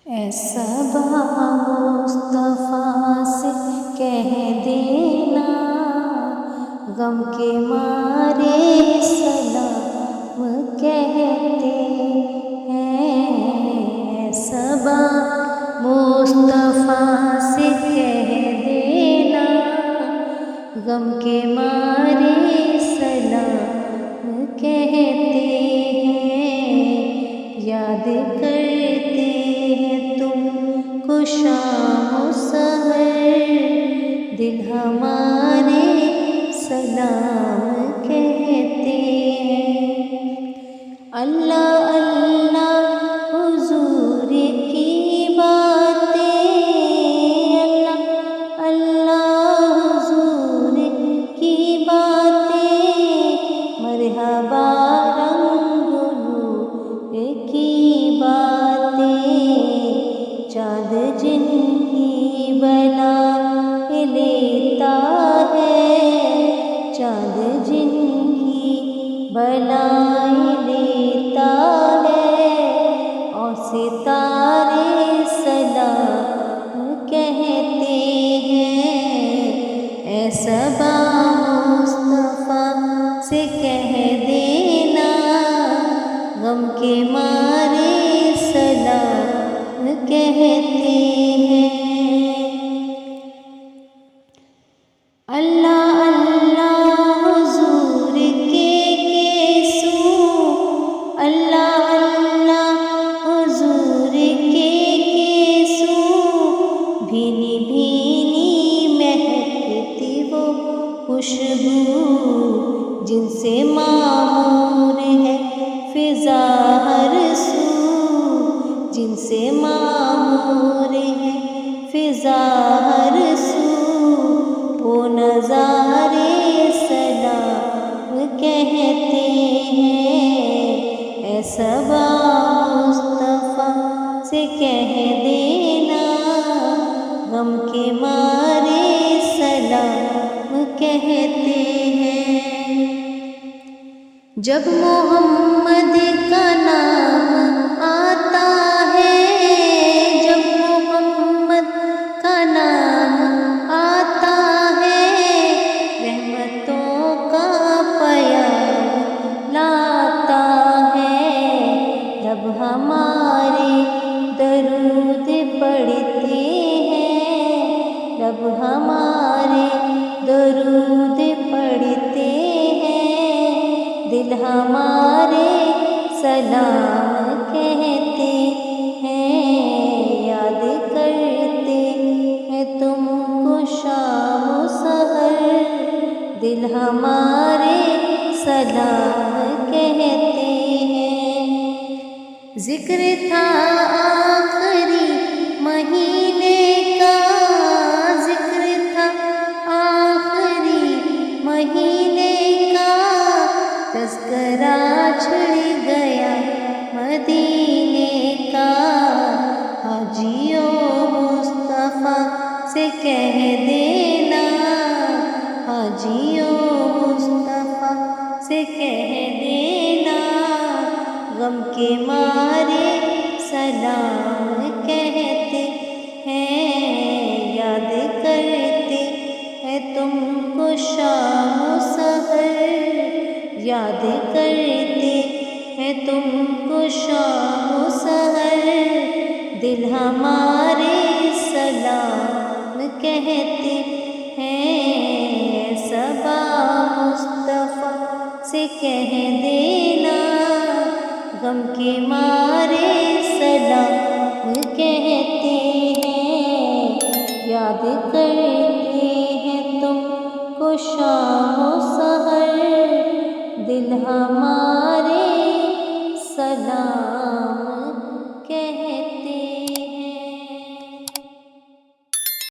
اے صبا مصطفیٰ سے کہہ دینا، غم کے مارے سلام کہتے ہیں۔ اے صبا مصطفیٰ سے کہہ دینا، غم کے مارے سلام کہتے ہیں۔ یاد کرتے ہیں تم کو شام و سحر، دل ہمارے سلام کہتے ہیں۔ اللہ اللہ حضور کی باتیں، اللہ اللہ حضور کی باتیں، مرحبا کی باتیں، چاند جن کی بلا لیتا ہے، چاند جن کی بلا لیتا ہے، اور ستارے سلام کہتے ہیں۔ اے صبا مصطفیٰ سے کہہ دینا، غم کے مارے سلام کہتے ہیں۔ اللہ اللہ حضور کے سو، اللہ اللہ حضور کے سو، بھینی بھینی مہکتی وہ خوشبو، جن سے معمور ہے فضا ہر سو، جن سے معمور ہے فضا ہر سو، وہ نظارے سلام کہتے ہیں۔ اے صبا مصطفیٰ سے کہہ دینا، غم کے مارے سلام کہتے ہیں۔ جب محمد کا نام آتا ہے، جب محمد کا نام آتا ہے، رحمتوں کا پیام لاتا ہے۔ جب ہمارے درود پڑھتے ہیں، جب ہمارے درود پڑھتے ہیں، دل ہمارے سلام کہتے ہیں۔ یاد کرتے ہیں تم کو شام و سحر، دل ہمارے سلام کہتے ہیں۔ ذکر تھا آخری مہینے کا، ذکر تھا آخری مہینے کا، تذکرہ چھڑ گیا مدینے کا۔ حاجیوں مصطفیٰ سے کہہ دینا، حاجیوں مصطفیٰ سے کہہ دینا، غم کے مارے سلام کہتے ہیں۔ یاد کرتے ہیں تم کو شام و سحر، یاد کرتے ہیں تم کو شام و سحر، دل ہمارے سلام کہتے ہیں۔ صبا مصطفیٰ سے کہہ دینا، غم کے مارے سلام کہتے ہیں۔ یاد کرتے ہیں تم کو شام و سحر، دل ہمارے